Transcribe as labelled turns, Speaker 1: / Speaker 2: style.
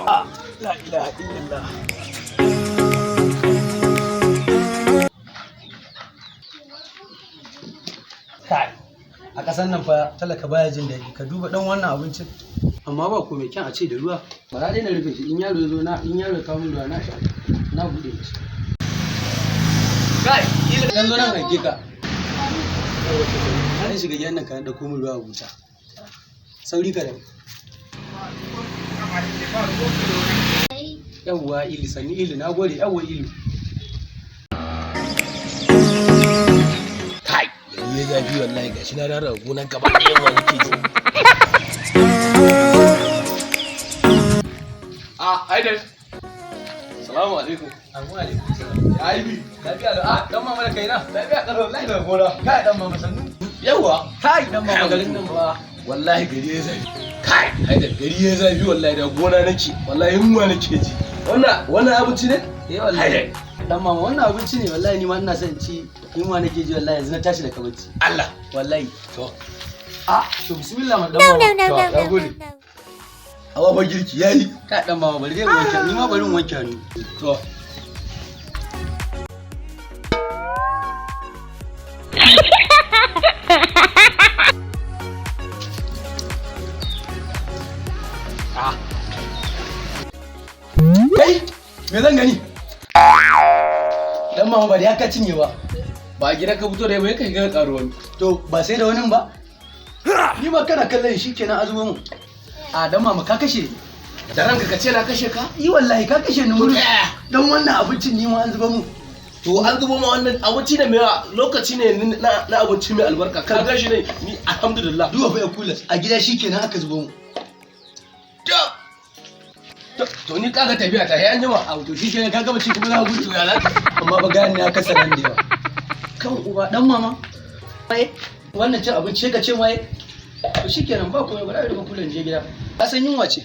Speaker 1: La ilaha illallah. Kai, a ƙasar nan fa talaka baya jin daɗi. Ka duba ɗan wannan abincin. Amma ba ko mai kyan a ce da ruwa. Ba na daina rufe shi in yaro ya zo in yaro ya kawo min ruwa na sha. Na buɗe shi. Kai, dan zo nan rage ka. An shiga gidan nan ka da komai ruwa a buta. Sauri ka da. Yawwa ili sani ili na gode yawwa ili. Kai, yanzu ya zafi wallahi gashi na rara gonan gaba da yawa nake ji. Haidar. Salamu alaikum. Assalamu alaikum. Ya yi bi. Lafiya da dan mama da kaina. Lafiya karo wallahi da gona. Kai dan mama sannu. Yawa. Kai dan mama garin nan ba. Wallahi gari ya zafi. Kai Haidar gari ya zafi wallahi da gona nake. Wallahi yunwa nake ji. Wannan abinci ne? Eh wallahi. Dan mama wannan abinci ne wallahi ni ma ina son ci. Yunwa nake ji wallahi yanzu na tashi daga bacci. Allah. Wallahi. To. To bismillah man dan mama. To ya gode. Awa ba girki yayi. Ka dan mama bari zai wanke ni ma bari in wanke hannu. To. Kai, me zan gani? Dan mama bari haka cinye ba. Ba gida ka fito da yabo kai ga karo wani. To ba sai da wani ba? Ni ma kana kallon shi kenan azumin mu. Dan mama ka kashe da ranka ka ce na kashe ka? Yi wallahi ka kashe ni mun. Dan wannan abincin ni ma an zuba mu.
Speaker 2: To an zuba ma wannan abinci ne mai lokaci ne na abinci mai albarka. Ka gashi ne ni alhamdulillah.
Speaker 1: Duba fa ya kulas a gida shi kenan aka zuba mu.
Speaker 2: To ni kaga tafiya ta yayin jima.
Speaker 1: To shi kenan ka gaba ci kuma za ka gudu ya lati. Amma ba gani ya kasa nan da yawa. Kan uba dan mama. Wannan cin abinci ka ce mai. To shi kenan ba komai ba da rufe kullun je gida. Ka san yunwa ce.